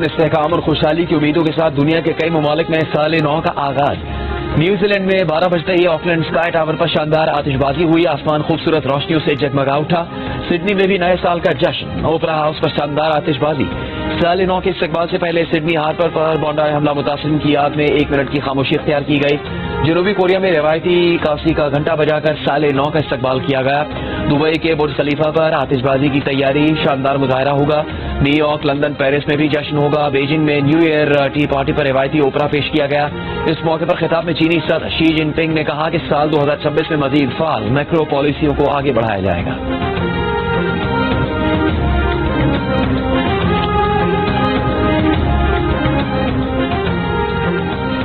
امن استحکام اور خوشحالی کی امیدوں کے ساتھ دنیا کے کئی ممالک میں سال نو کا آغاز. نیوزی لینڈ میں 12 بجتے ہی آکلینڈ اسکائی ٹاور پر شاندار آتش بازی ہوئی. آسمان خوبصورت روشنیوں سے جگمگا اٹھا. سڈنی میں بھی نئے سال کا جشن. اوپرا ہاؤس پر شاندار آتش بازی. سال نو کے استقبال سے پہلے سڈنی ہاربر پر بونڈائی حملہ متاثرین کی یاد میں 1 منٹ کی خاموشی اختیار کی گئی. جنوبی کوریا میں روایتی کاسی کا گھنٹہ بجا کر سال نو کا استقبال کیا گیا. دبئی کے برج خلیفہ پر آتش بازی کی تیاری. شاندار مظاہرہ ہوگا. نیو یارک، لندن، پیرس میں بھی جشن ہوگا. بیجنگ میں نیو ایئر ٹی پارٹی پر روایتی اوپرا پیش کیا گیا. اس موقع پر خطاب میں چینی صدر شی جن پنگ نے کہا کہ سال 2026 میں مزید فعال میکرو پالیسیوں کو آگے بڑھایا جائے گا.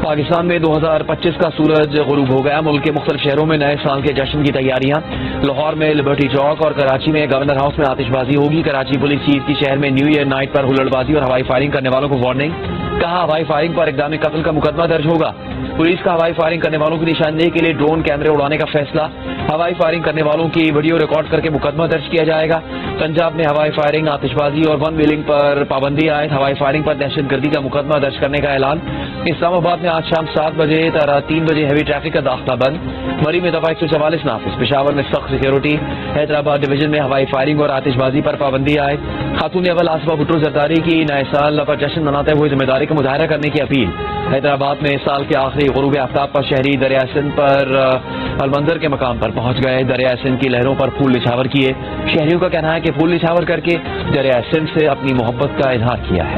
پاکستان میں 2025 کا سورج غروب ہو گیا. ملک کے مختلف شہروں میں نئے سال کے جشن کی تیاریاں. لاہور میں لبرٹی چوک اور کراچی میں گورنر ہاؤس میں آتش بازی ہوگی. کراچی پولیس چیف کی شہر میں نیو ایئر نائٹ پر ہلڑ بازی اور ہوائی فائرنگ کرنے والوں کو وارننگ. کہا ہوائی فائرنگ پر اقدام قتل کا مقدمہ درج ہوگا. پولیس کا ہوائی فائرنگ کرنے والوں کی نشاندہی کے لیے ڈرون کیمرے اڑانے کا فیصلہ. ہوائی فائرنگ کرنے والوں کی ویڈیو ریکارڈ کر کے مقدمہ درج کیا جائے گا. پنجاب میں ہوائی فائرنگ، آتش بازی اور ون ویلنگ پر پابندی عائد. ہوائی فائرنگ پر دہشت گردی کا مقدمہ درج کرنے کا اعلان. اسلام آباد میں آج شام 7 بجے تا رات 3 بجے ہیوی ٹریفک کا داخلہ بند. مری میں دفعہ 144 نافذ. پشاور میں سخت سیکورٹی. حیدرآباد ڈویژن میں ہوائی فائرنگ اور آتش بازی پر پابندی عائد. خاتون اول آصفہ بھٹو زرداری کی نئے سال پر جشن مناتے ہوئے ذمہ داری کا مظاہرہ کرنے کی اپیل. حیدرآباد میں سال کے آخری غروب آفتاب پر شہری دریائے سندھ پر المنظر کے مقام پر پہنچ گئے. دریائے سندھ کی لہروں پر پھول نچھاور کیے. شہریوں کا کہنا ہے کہ پھول نچھاور کر کے دریائے سندھ سے اپنی محبت کا اظہار کیا ہے.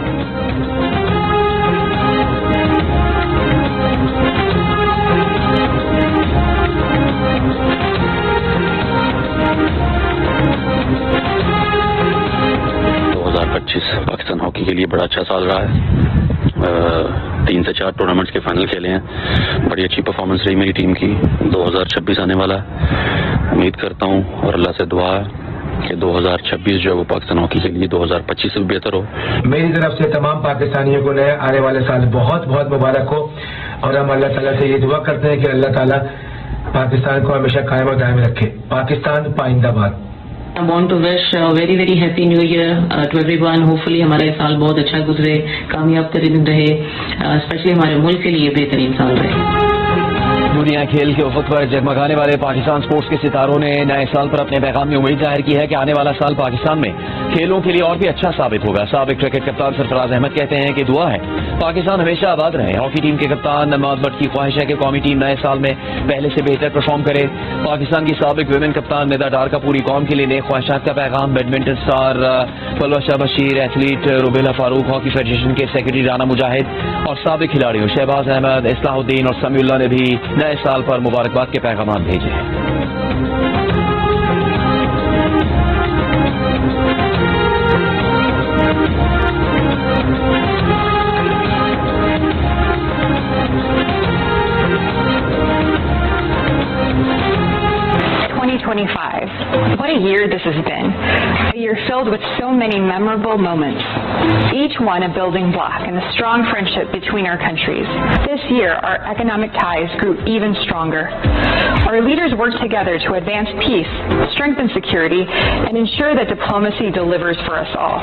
پاکستان ہاکی کے لیے بڑا اچھا سال رہا ہے. 3 سے 4 ٹورنامنٹس کے فائنل کھیلے ہیں. بڑی اچھی پرفارمنس رہی میری ٹیم کی. 2026 آنے والا ہے. امید کرتا ہوں اور اللہ سے دعا ہے کہ 2026 جو ہے وہ پاکستان ہاکی کے لیے 2025 سے بھی بہتر ہو. میری طرف سے تمام پاکستانیوں کو نئے آنے والے سال بہت بہت مبارک ہو. اور ہم اللہ تعالیٰ سے یہ دعا کرتے ہیں کہ اللہ تعالیٰ پاکستان کو ہمیشہ قائم و دائم رکھے. پاکستان پائندہ باد. I want to wish a very very happy new year to everyone. Hopefully ہمارا یہ سال بہت اچھا گزرے، کامیاب ترین رہے، اسپیشلی ہمارے ملک کے لیے بہترین سال رہے. دنیا کھیل کے افق پر جگمگانے والے پاکستان سپورٹس کے ستاروں نے نئے سال پر اپنے پیغام میں امید ظاہر کی ہے کہ آنے والا سال پاکستان میں کھیلوں کے لیے اور بھی اچھا ثابت ہوگا. سابق کرکٹ کپتان سرفراز احمد کہتے ہیں کہ دعا ہے پاکستان ہمیشہ آباد رہے. ہاکی ٹیم کے کپتان نماز بٹ کی خواہش ہے کہ قومی ٹیم نئے سال میں پہلے سے بہتر پرفارم کرے. پاکستان کی سابق ویمن کپتان ندا ڈار کا پوری قوم کے لیے نیک خواہشات کا پیغام. بیڈمنٹن اسٹار پلوہ شاہ بشیر، ایتھلیٹ روبیلا فاروق، ہاکی فیڈریشن کے سیکرٹری رانا مجاہد اور سابق کھلاڑیوں شہباز احمد، اصلاح الدین اور سمیع اللہ نے بھی نئے سال پر مبارکباد کے پیغامات بھیجے ہیں. What a year this has been. A year filled with so many memorable moments. Each one a building block in the strong friendship between our countries. This year, our economic ties grew even stronger. Our leaders worked together to advance peace, strengthen security, and ensure that diplomacy delivers for us all.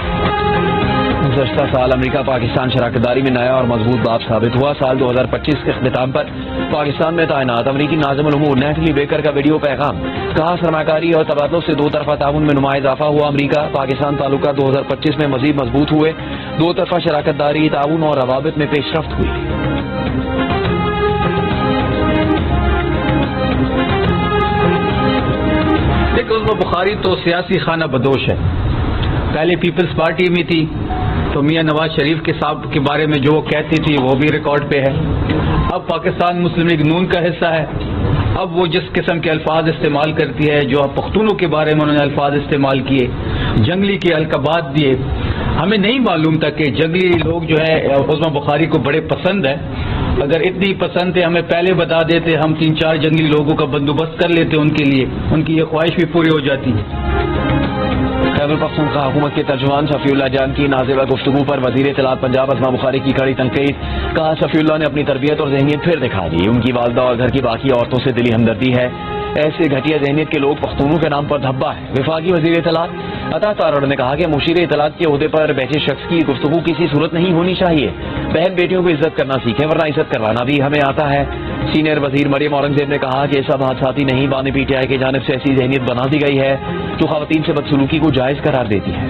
گزشتہ سال امریکہ پاکستان شراکت داری میں نیا اور مضبوط باب ثابت ہوا. سال 2025 کے اختتام پر پاکستان میں تعینات امریکی ناظم الامور نیٹلی بیکر کا ویڈیو پیغام. کہا سرمایہ کاری اور تبادلوں سے دو طرفہ تعاون میں نمایاں اضافہ ہوا. امریکہ پاکستان تعلقات 2025 میں مزید مضبوط ہوئے. دو طرفہ شراکت داری، تعاون اور روابط میں پیش رفت ہوئی. دیکھو عظمہ بخاری تو سیاسی خانہ بدوش ہے. پہلے پیپلز پارٹی میں تھی تو میاں نواز شریف کے صاحب کے بارے میں جو وہ کہتی تھی وہ بھی ریکارڈ پہ ہے. اب پاکستان مسلم لیگ نون کا حصہ ہے. اب وہ جس قسم کے الفاظ استعمال کرتی ہے، جو پختونوں کے بارے میں انہوں نے الفاظ استعمال کیے، جنگلی کے القابات دیے. ہمیں نہیں معلوم تھا کہ جنگلی لوگ جو ہے عظمہ بخاری کو بڑے پسند ہے. اگر اتنی پسند ہے ہمیں پہلے بتا دیتے، ہم 3-4 جنگلی لوگوں کا بندوبست کر لیتے ان کے لیے، ان کی یہ خواہش بھی پوری ہو جاتی. خیبر پختونخوا حکومت کے ترجمان شفیع اللہ جان کی نازیبہ گفتگو پر وزیر اطلاعات پنجاب عظمہ بخاری کی کڑی تنقید. کہا شفیع اللہ نے اپنی تربیت اور ذہنیت پھر دکھا دی. ان کی والدہ اور گھر کی باقی عورتوں سے دلی ہمدردی ہے. ایسے گھٹیا ذہنیت کے لوگ پختونوں کے نام پر دھبا ہے. وفاقی وزیر اطلاعات عطا تارڑ نے کہا کہ مشیر اطلاعات کے عہدے پر بیٹھے شخص کی گفتگو کسی صورت نہیں ہونی چاہیے. بہن بیٹیوں کو عزت کرنا سیکھیں ورنہ عزت کروانا بھی ہمیں آتا ہے. سینئر وزیر مریم اورنگزیب نے کہا کہ سب حادثاتی نہیں بانی پی ٹی آئی کی جانب سے ایسی ذہنیت بنا دی گئی ہے جو خواتین سے بدسلوکی کو جائز قرار دیتی ہے.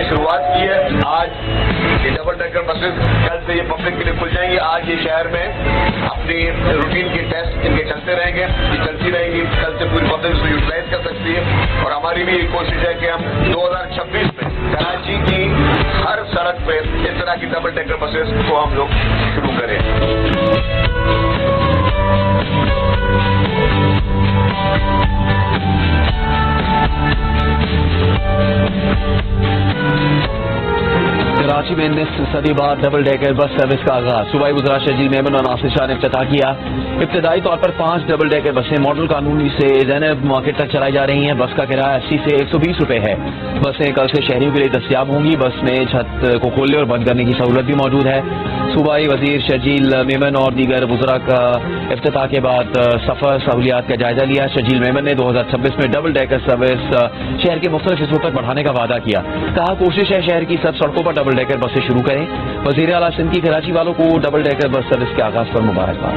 شروعات کی ہے. آج یہ ڈبل ڈیکر بسز کل سے یہ پبلک کے لیے کھل جائیں گی. آج یہ شہر میں اپنی روٹین کے ٹیسٹ ان کے چلتے رہیں گے, یہ چلتی رہیں گی. کل سے پوری پبلک اس کو یوٹیلائز کر سکتی ہے. اور ہماری بھی یہ کوشش ہے کہ ہم 2026 میں کراچی کی ہر سڑک پہ اس طرح کی ڈبل ڈیکر بسز کو ہم لوگ شروع کریں. کراچی میں نصف صدی بعد ڈبل ڈیکر بس سروس کا آغاز. صوبائی وزراء شجیل میمن اور ناصر شاہ نے افتتاح کیا. ابتدائی طور پر 5 ڈبل ڈیکر بسیں ماڈل قانونی سے زینب مارکیٹ تک چلائی جا رہی ہیں. بس کا کرایہ 80 سے 120 روپے ہے. بسیں کل سے شہریوں کے لیے دستیاب ہوں گی. بس میں چھت کو کھولنے اور بند کرنے کی سہولت بھی موجود ہے. صوبائی وزیر شجیل میمن اور دیگر وزراء کا افتتاح کے بعد سفر سہولیات کا جائزہ لیا. شجیل میمن نے 2026 میں ڈبل ڈیکر سروس شہر کے مختلف حصوں تک بڑھانے کا وعدہ کیا. کہا کوشش ہے شہر کی سب سڑکوں پر ڈبل ڈیکر بسیں شروع کریں. وزیر اعلیٰ سندھ کی کراچی والوں کو ڈبل ڈیکر بس سروس کے آغاز پر مبارکباد.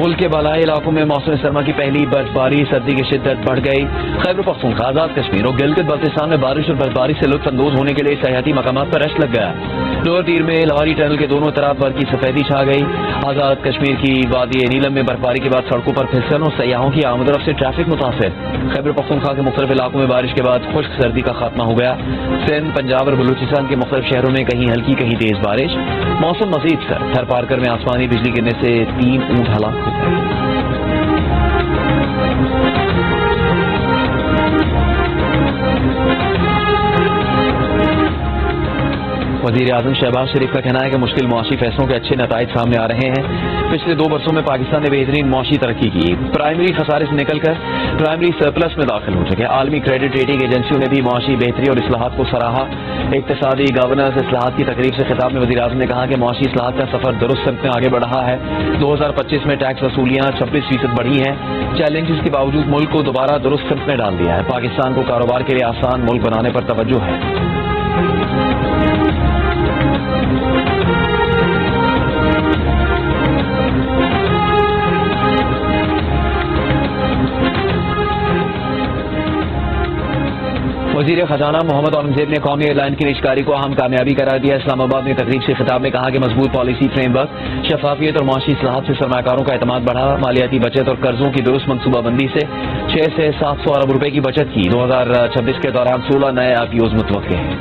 ملک کے بالائی علاقوں میں موسم سرما کی پہلی برف باری. سردی کی شدت بڑھ گئی. خیبر پختونخوا, آزاد کشمیر اور گلگت بلتستان میں بارش اور برف باری سے لطف اندوز ہونے کے لیے سیاحتی مقامات پر رش لگ گیا. لوور تیر میں لواری ٹنل کے دونوں طرف برف کی سفیدی چھا گئی. آزاد کشمیر کی وادی نیلم میں برف باری کے بعد سڑکوں پر پھسلن اور سیاحوں کی آمد و رفت سے ٹریفک متاثر. خیبر پختونخوا کے مختلف علاقوں میں بارش کے بعد خشک سردی کا خاتمہ ہو گیا. سندھ, پنجاب اور بلوچستان کے مختلف شہروں میں کہیں ہلکی کہیں تیز بارش. موسم مزید سرد. تھر پارکر میں آسمانی بجلی گرنے سے 3 اونٹ ہلاک ہو گئے. وزیر اعظم شہباز شریف کا کہنا ہے کہ مشکل معاشی فیصلوں کے اچھے نتائج سامنے آ رہے ہیں. پچھلے 2 برسوں میں پاکستان نے بہترین معاشی ترقی کی. پرائمری خسارے سے نکل کر پرائمری سرپلس میں داخل ہو چکے. عالمی کریڈٹ ریٹنگ ایجنسیوں نے بھی معاشی بہتری اور اصلاحات کو سراہا. اقتصادی گورننس اصلاحات کی تقریب سے خطاب میں وزیر اعظم نے کہا کہ معاشی اصلاحات کا سفر درست سمت میں آگے بڑھ رہا ہے. 2025 میں ٹیکس وصولیاں 26% بڑھی ہیں. چیلنجز کے باوجود ملک کو دوبارہ درست سمت میں ڈال دیا ہے. پاکستان کو کاروبار کے لیے آسان ملک بنانے پر توجہ ہے. وزیر خزانہ محمد اورنگزیب نے قومی ایئر لائن کی نجکاری کو اہم کامیابی قرار دیا. اسلام آباد میں تقریب سے خطاب میں کہا کہ مضبوط پالیسی فریم ورک, شفافیت اور معاشی اصلاحات سے سرمایہ کاروں کا اعتماد بڑھا. مالیاتی بچت اور قرضوں کی درست منصوبہ بندی سے 6 سے 700 ارب روپے کی بچت کی. 2026 کے دوران 16 نئے IPOs متوقع ہیں.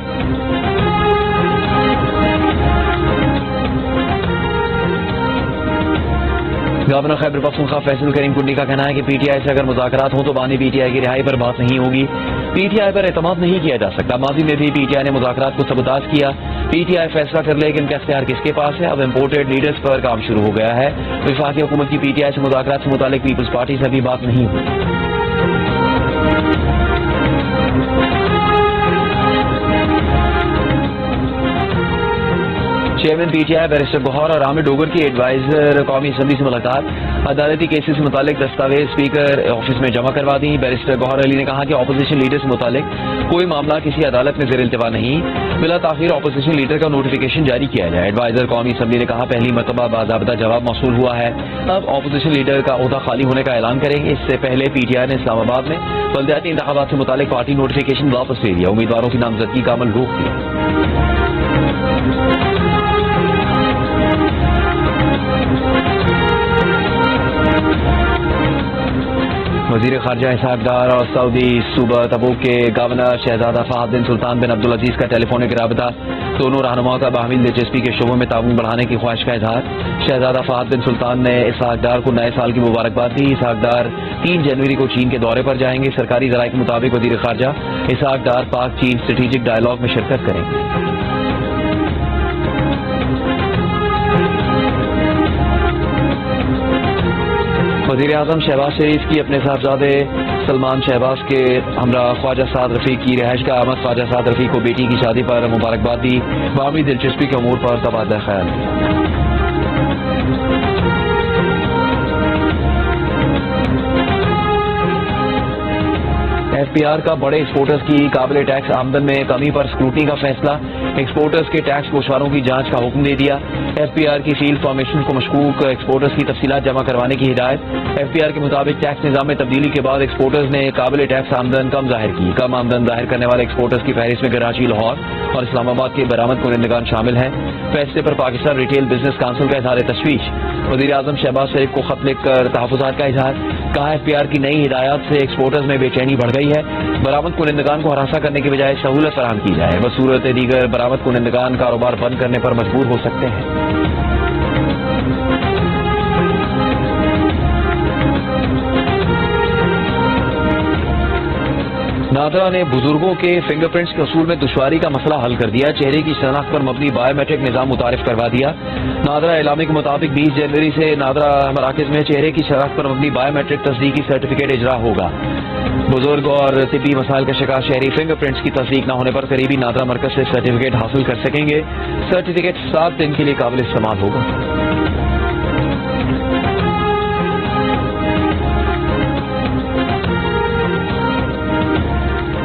گورنر خیبر پختونخوا فیصل کریم کنڈی کا کہنا ہے کہ پی ٹی آئی سے اگر مذاکرات ہوں تو بانی پی ٹی آئی کی رہائی پر بات نہیں ہوگی. پی ٹی آئی پر اعتماد نہیں کیا جا سکتا. ماضی میں بھی پی ٹی آئی نے مذاکرات کو سبوتاژ کیا. پی ٹی آئی فیصلہ کر لے کہ ان کا اختیار کس کے پاس ہے. اب امپورٹڈ لیڈرز پر کام شروع ہو گیا ہے. وفاقی حکومت کی پی ٹی آئی سے مذاکرات سے متعلق پیپلز پارٹی سے ابھی بات نہیں ہوئی. Chairman P T I barrister Gohar اور عامر ڈوگر کی ایڈوائزر قومی اسمبلی سے ملاقات. عدالتی کیسز سے متعلق دستاویز اسپیکر آفس میں جمع کروا دی. بیرسٹر گوہر علی نے کہا کہ اپوزیشن لیڈر سے متعلق کوئی معاملہ کسی عدالت میں زیر التوا نہیں. بلا تاخیر اپوزیشن لیڈر کا نوٹیفیکیشن جاری کیا جائے. ایڈوائزر قومی اسمبلی نے کہا پہلی مرتبہ باضابطہ جواب موصول ہوا ہے. اب اپوزیشن لیڈر کا عہدہ خالی ہونے کا اعلان کریں گے. اس سے پہلے پی ٹی آئی نے اسلام آباد میں بلدیاتی انتخابات سے متعلق پارٹی نوٹیفیکیشن واپس لے لیا. امیدواروں کی نامزدگی کا عمل روک دیا. وزیر خارجہ اسحاق ڈار اور سعودی صوبہ تبوک کے گورنر شہزادہ فہد بن سلطان بن عبدالعزیز کا ٹیلی فونک رابطہ، دونوں رہنماؤں کا باہمی دلچسپی کے شعبوں میں تعاون بڑھانے کی خواہش کا اظہار۔ شہزادہ فہد بن سلطان نے اسحاق ڈار کو نئے سال کی مبارکباد دی۔ اسحاق ڈار 3 جنوری کو چین کے دورے پر جائیں گے۔ سرکاری ذرائع کے مطابق وزیر خارجہ اسحاق ڈار پاک چین اسٹریٹجک ڈائیلاگ میں شرکت کریں گے۔ وزیر اعظم شہباز شریف کی اپنے صاحبزادے سلمان شہباز کے ہمراہ خواجہ سعد رفیق کی رہائش کا آمد۔ خواجہ سعد رفیق کو بیٹی کی شادی پر مبارکباد دی، باہمی دلچسپی کے امور پر تبادلہ خیال۔ ایف پی آر کا بڑے ایکسپورٹرز کی قابل ٹیکس آمدن میں کمی پر اسکروٹنی کا فیصلہ، ایکسپورٹرز کے ٹیکس گوشواروں کی جانچ کا حکم دے دیا۔ ایف پی آر کی فیلڈ فارمیشن کو مشکوک ایکسپورٹرز کی تفصیلات جمع کروانے کی ہدایت۔ ایف پی آر کے مطابق ٹیکس نظام میں تبدیلی کے بعد ایکسپورٹرز نے قابل ٹیکس آمدن کم ظاہر کی۔ کم آمدن ظاہر کرنے والے ایکسپورٹرز کی فہرست میں کراچی، لاہور اور اسلام آباد کے برآمد کنندگان شامل ہیں۔ فیصلے پر پاکستان ریٹیل بزنس کونسل کا اظہار تشویش۔ وزیر اعظم شہباز شریف کو خط لکھ کر تحفظات کا اظہار، کہا ایف پی آر کی نئی ہدایات سے ایکسپورٹرز میں بے چینی بڑھ گئی ہے، برآمد کنندگان کو ہراساں کرنے کے بجائے سہولت فراہم کی جائے، بصورت دیگر برآمد کنندگان کاروبار بند کرنے پر مجبور ہو سکتے ہیں۔ نادرا نے بزرگوں کے فنگر پرنٹس کے حصول میں دشواری کا مسئلہ حل کر دیا، چہرے کی شناخت پر مبنی بایو میٹرک نظام متعارف کروا دیا۔ نادرا اعلامیہ کے مطابق 20 جنوری سے نادرا مراکز میں چہرے کی شناخت پر مبنی بایو میٹرک تصدیقی سرٹیفکیٹ اجرا ہوگا۔ بزرگ اور طبی مسائل کا شکار شہری فنگر پرنٹس کی تصدیق نہ ہونے پر قریبی نادرا مرکز سے سرٹیفکیٹ حاصل کر سکیں گے۔ سرٹیفکیٹ 7 دن کے لیے قابل استعمال ہوگا۔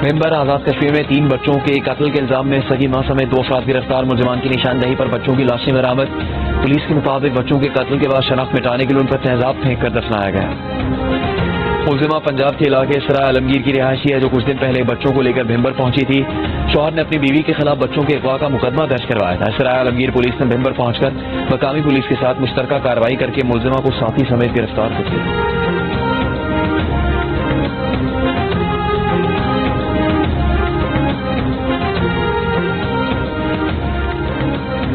ممبر آزاد کشمیر میں 3 بچوں کے قتل کے الزام میں سگی ماں سمیت 2 افراد گرفتار، ملزمان کی نشاندہی پر بچوں کی لاشیں برآمد۔ پولیس کے مطابق بچوں کے قتل کے بعد شناخت مٹانے کے لیے ان پر تیزاب پھینک کر دفنایا گیا۔ ملزمہ پنجاب کے علاقے سرائے عالمگیر کی رہائشی ہے جو کچھ دن پہلے بچوں کو لے کر بھمبر پہنچی تھی۔ شوہر نے اپنی بیوی کے خلاف بچوں کے اغوا کا مقدمہ درج کروایا تھا۔ سرائے عالمگیر پولیس نے بھمبر پہنچ کر مقامی پولیس کے ساتھ مشترکہ کارروائی کر کے ملزمہ کو ساتھی سمیت گرفتار کر لیا۔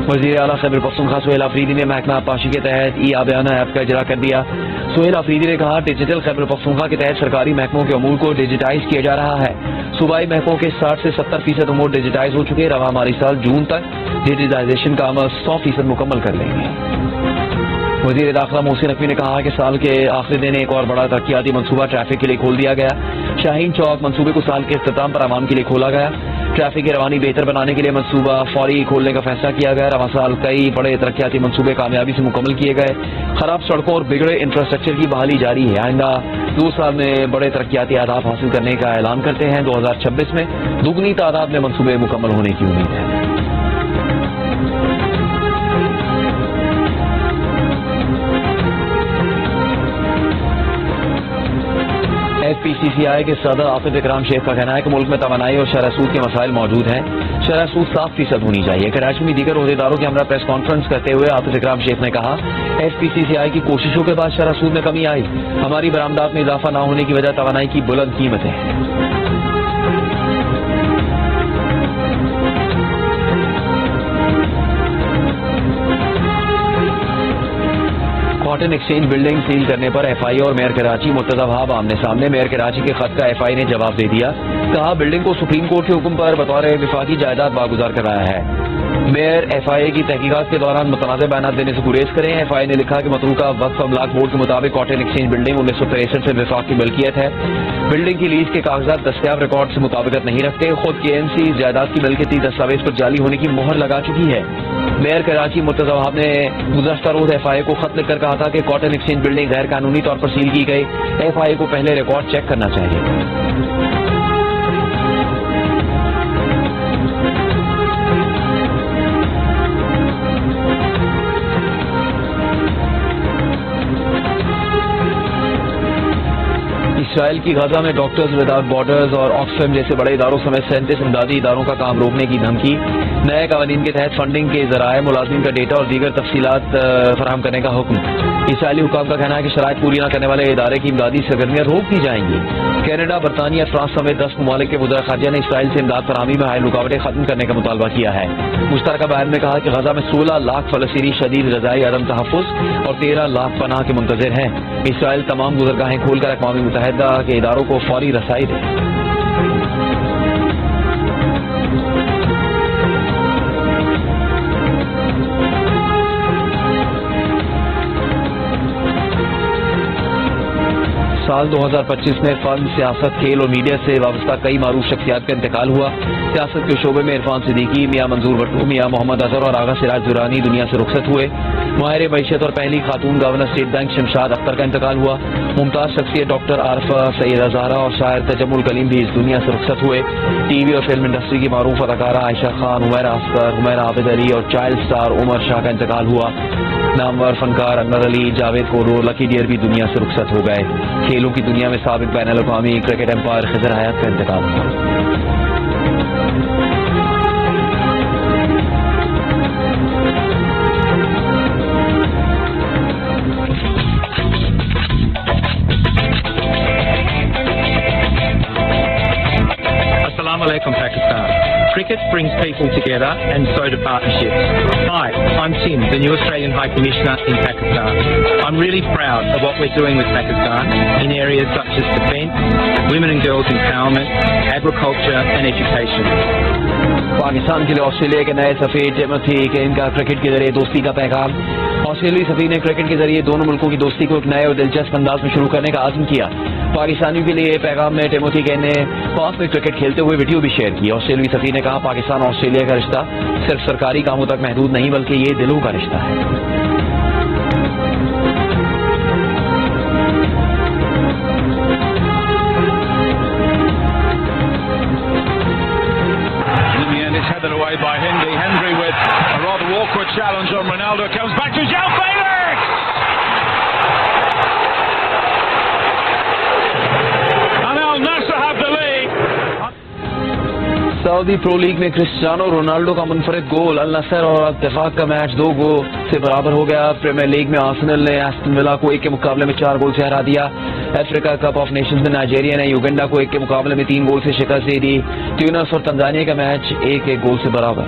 وزیر اعلیٰ خیبر پختونخوا سہیل آفریدی نے محکمہ آبپاشی کے تحت ای آبیانہ ایپ کا اجرا کر دیا۔ سہیل آفریدی نے کہا ڈیجیٹل خیبر پختونخوا کے تحت سرکاری محکموں کے امور کو ڈیجیٹائز کیا جا رہا ہے۔ صوبائی محکموں کے 60 سے 70% امور ڈیجیٹائز ہو چکے، رواں مالی سال جون تک ڈیجیٹائزیشن کا عمل 100% مکمل کر لیں گے۔ وزیر داخلہ محسن نقوی نے کہا کہ سال کے آخری دن ایک اور بڑا ترقیاتی منصوبہ ٹریفک کے لیے کھول دیا گیا۔ شاہین چوک منصوبے کو سال کے اختتام پر عوام کے لیے کھولا گیا۔ ٹریفک کی روانی بہتر بنانے کے لیے منصوبہ فوری کھولنے کا فیصلہ کیا گیا۔ رواں سال کئی بڑے ترقیاتی منصوبے کامیابی سے مکمل کیے گئے۔ خراب سڑکوں اور بگڑے انفراسٹرکچر کی بحالی جاری ہے۔ آئندہ 2 سال میں بڑے ترقیاتی اہداف حاصل کرنے کا اعلان کرتے ہیں۔ 2026 میں دگنی تعداد میں منصوبے مکمل ہونے کی امید ہے۔ ایف پی سی سی آئی کے صدر آصف اکرام شیخ کا کہنا ہے کہ ملک میں توانائی اور شرح سود کے مسائل موجود ہیں، شرح سود 7% ہونی چاہیے۔ کراچی میں دیگر عہدیداروں کے ہمراہ پریس کانفرنس کرتے ہوئے آصف اکرام شیخ نے کہا ایف پی سی سی آئی کی کوششوں کے بعد شرح سود میں کمی آئی، ہماری برآمدات میں اضافہ نہ ہونے کی وجہ توانائی کی بلند قیمتیں ہیں۔ کاٹن ایکسچینج بلڈنگ سیل کرنے پر ایف آئی اور میئر کراچی مرتضی وہاب آمنے سامنے۔ میئر کراچی کے خط کا ایف آئی نے جواب دے دیا، کہا بلڈنگ کو سپریم کورٹ کے حکم پر بطور وفاقی جائیداد واگزار کرایا ہے۔ میئر ایف آئی اے کی تحقیقات کے دوران متنازع بیانات دینے سے گریز کریں۔ ایف آئی اے نے لکھا کہ متروکہ وقف املاک بورڈ کے مطابق کاٹن ایکسچینج بلڈنگ 1963 سے وفاق کی ملکیت ہے۔ بلڈنگ کی لیز کے کاغذات دستیاب ریکارڈ سے مطابقت نہیں رکھتے۔ خود کے این سی جائیداد کی ملکیتی دستاویز پر جعلی ہونے کی مہر لگا چکی ہے۔ میئر کراچی مرتضی وہاب نے گزشتہ روز ایف آئی اے کو خط لکھ کر کہا تھا کہ کاٹن ایکسچینج بلڈنگ غیر قانونی طور پر سیل کی گئی، ایف آئی اے کو پہلے ریکارڈ چیک کرنا چاہیے۔ اسرائیل کی غزہ میں ڈاکٹرز وداؤٹ بارڈرز اور آکسفیم جیسے بڑے اداروں سمیت 37 امدادی اداروں کا کام روکنے کی دھمکی۔ نئے قوانین کے تحت فنڈنگ کے ذرائع، ملازمین کا ڈیٹا اور دیگر تفصیلات فراہم کرنے کا حکم۔ اسرائیلی حکام کا کہنا ہے کہ شرائط پوری نہ کرنے والے ادارے کی امدادی سرگرمیاں روک دی جائیں گی. کینیڈا، برطانیہ، فرانس سمیت 10 ممالک کے وزراء خارجہ نے اسرائیل سے امداد فراہمی میں حائل رکاوٹیں ختم کرنے کا مطالبہ کیا ہے. مشترکہ بیان میں کہا کہ غزہ میں 16 لاکھ فلسطینی شدید غذائی عدم تحفظ اور 13 لاکھ پناہ کے منتظر ہیں. اسرائیل تمام گزرگاہیں کھول کر اقوام متحدہ کے اداروں کو فوری رسائی دے. سال 2025 میں فن، سیاست، کھیل اور میڈیا سے وابستہ کئی معروف شخصیات کا انتقال ہوا. سیاست کے شعبے میں عرفان صدیقی، میاں منظور بٹو، میاں محمد اظہر اور آغا سراج درانی دنیا سے رخصت ہوئے. ماہر معیشت اور پہلی خاتون governor state bank Shamshad Akhtar کا انتقال ہوا. ممتاز شخصیت ڈاکٹر عارفہ سیدہ زہرا اور شاعر تجمل کلیم بھی اس دنیا سے رخصت ہوئے. ٹی وی اور فلم انڈسٹری کی معروف اداکارہ عائشہ خان، حمیرہ اختر، حمیرہ عابد علی اور چائلڈ اسٹار عمر شاہ کا انتقال ہوا. نامور فنکار انور علی، جاوید کورو، لکی ڈیئر بھی دنیا سے رخصت ہو گئے. کھیلوں کی دنیا میں سابق بین الاقوامی کرکٹ امپائر خضر حیات کا انتقال ہوا. Assalamu alaikum, Pakistan. Cricket brings people together and so do partnerships. Hi, I'm Tim, the new Australian High Commissioner in Pakistan. I'm really proud of what we're doing with Pakistan in areas such as defence, women and girls empowerment, agriculture and education. Pakistan کے لیے Australia کے نئے سفیر ٹیموتھی can کا cricket کے ذریعے دوستی کا پیغام. آسٹریلوی سفیر نے کرکٹ کے ذریعے دونوں ملکوں کی دوستی کو ایک نئے اور دلچسپ انداز میں شروع کرنے کا عزم کیا. پاکستانیوں کے لیے پیغام میں ٹیموتھی کین نے پاس میں کرکٹ کھیلتے ہوئے ویڈیو بھی شیئر کی. آسٹریلوی سفیر نے کہا پاکستان اور آسٹریلیا کا رشتہ صرف سرکاری کاموں تک محدود نہیں بلکہ یہ دلوں کا رشتہ ہے. By Henry with a rather awkward challenge on Ronaldo, comes back to João Felix and Al Nassr have the lead. Saudi pro league میں کرسٹیانو رونالڈو کا منفرد گول النصر اور اتفاق کا میچ 2-2 سے برابر ہو گیا. پریمیئر لیگ میں آرسنل نے ایسٹن ولا کو 1 کے مقابلے میں 4 گول سے ہرا دیا. افریقہ کپ آف نیشنز میں نائجیریا نے یوگنڈا کو 1 کے مقابلے میں 3 گول سے شکست دے دی. ٹیونس اور تنزانیہ کا میچ 1-1 گول سے برابر.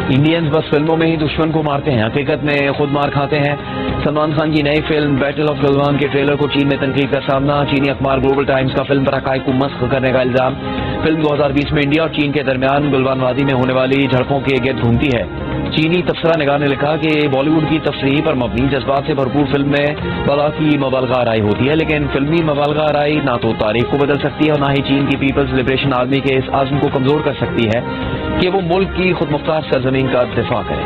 انڈینز بس فلموں میں ہی دشمن کو مارتے ہیں، حقیقت میں خود مار کھاتے ہیں. سلمان خان کی نئی فلم بیٹل آف گلوان کے ٹریلر کو چین میں تنقید کا سامنا. چینی اخبار گلوبل ٹائمز کا فلم پر حقائق کو مسخ کرنے کا الزام. فلم 2020 میں انڈیا اور چین کے درمیان گلوان وادی میں ہونے والی جھڑپوں کے گرد گھومتی ہے. چینی تبصرہ نگار نے لکھا کہ بالی ووڈ کی تفریح پر مبنی جذبات سے بھرپور فلم میں بلا کی مبالغہ آرائی ہوتی ہے، لیکن فلمی مبالغہ آرائی نہ تو تاریخ کو بدل سکتی ہے اور نہ ہی چین کی پیپلز لبریشن آرمی کے اس عزم کو کمزور کر سکتی ہے کہ وہ ملک کی خود مختار سرزمین کا دفاع کرے.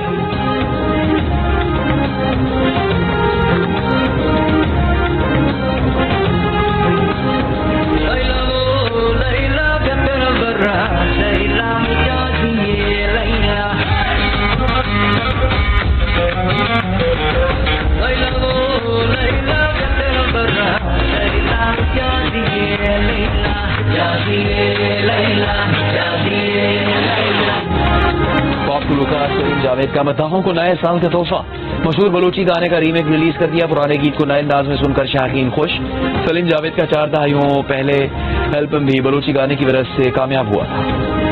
پاپ گلوکار سلیم جاوید کا مداحوں کو نئے سال کا تحفہ. مشہور بلوچی گانے کا ریمیک ریلیز کر دیا. پرانے گیت کو نئے انداز میں سن کر شائقین خوش. سلیم جاوید کا 4 دہائیوں پہلے البم بھی بلوچی گانے کی وجہ سے کامیاب ہوا تھا.